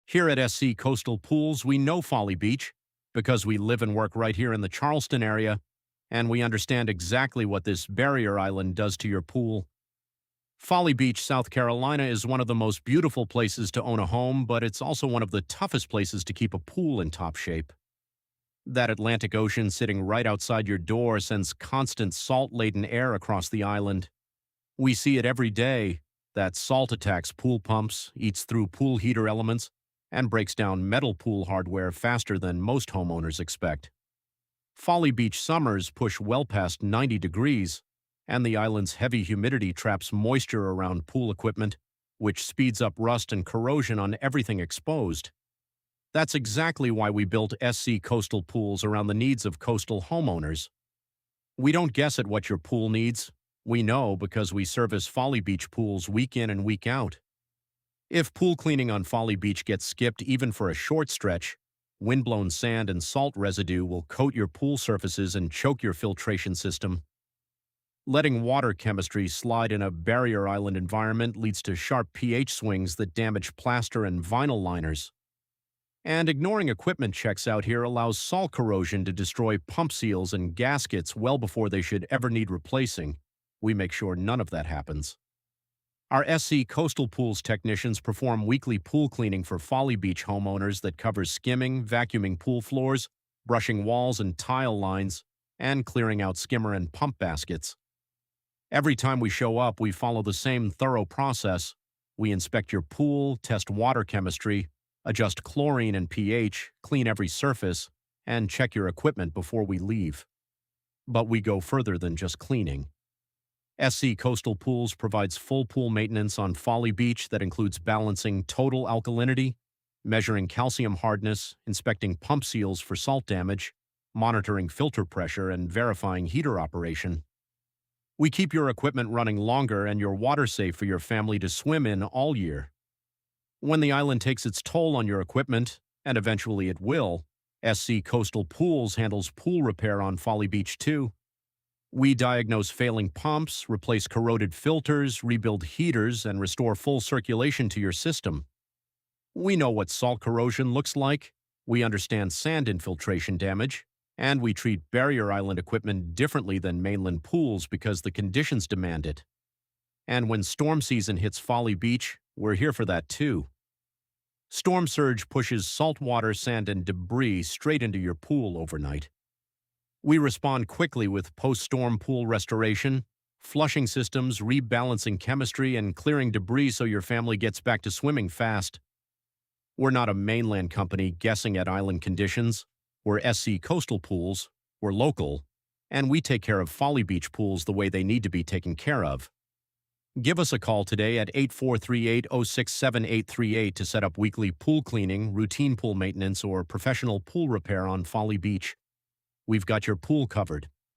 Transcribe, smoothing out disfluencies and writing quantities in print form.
Here at SC Coastal Pools, we know Folly Beach because we live and work right here in the Charleston area, and we understand exactly what this barrier island does to your pool. Folly Beach, South Carolina is one of the most beautiful places to own a home, but it's also one of the toughest places to keep a pool in top shape. That Atlantic Ocean sitting right outside your door sends constant salt-laden air across the island. We see it every day. That salt attacks pool pumps, eats through pool heater elements, and breaks down metal pool hardware faster than most homeowners expect. Folly Beach summers push well past 90 degrees, and the island's heavy humidity traps moisture around pool equipment, which speeds up rust and corrosion on everything exposed. That's exactly why we built SC Coastal Pools around the needs of coastal homeowners. We don't guess at what your pool needs. We know because we service Folly Beach pools week in and week out. If pool cleaning on Folly Beach gets skipped even for a short stretch, windblown sand and salt residue will coat your pool surfaces and choke your filtration system. Letting water chemistry slide in a barrier island environment leads to sharp pH swings that damage plaster and vinyl liners. And ignoring equipment checks out here allows salt corrosion to destroy pump seals and gaskets well before they should ever need replacing. We make sure none of that happens. Our SC Coastal Pools technicians perform weekly pool cleaning for Folly Beach homeowners that covers skimming, vacuuming pool floors, brushing walls and tile lines, and clearing out skimmer and pump baskets. Every time we show up, we follow the same thorough process. We inspect your pool, test water chemistry, adjust chlorine and pH, clean every surface, and check your equipment before we leave. But we go further than just cleaning. SC Coastal Pools provides full pool maintenance on Folly Beach that includes balancing total alkalinity, measuring calcium hardness, inspecting pump seals for salt damage, monitoring filter pressure, and verifying heater operation. We keep your equipment running longer and your water safe for your family to swim in all year. When the island takes its toll on your equipment, and eventually it will, SC Coastal Pools handles pool repair on Folly Beach too. We diagnose failing pumps, replace corroded filters, rebuild heaters, and restore full circulation to your system. We know what salt corrosion looks like, we understand sand infiltration damage, and we treat barrier island equipment differently than mainland pools because the conditions demand it. And when storm season hits Folly Beach, we're here for that too. Storm surge pushes saltwater, sand, and debris straight into your pool overnight. We respond quickly with post-storm pool restoration, flushing systems, rebalancing chemistry, and clearing debris so your family gets back to swimming fast. We're not a mainland company guessing at island conditions. We're SC Coastal Pools, we're local, and we take care of Folly Beach pools the way they need to be taken care of. Give us a call today at 8438-067-838 to set up weekly pool cleaning, routine pool maintenance, or professional pool repair on Folly Beach. We've got your pool covered.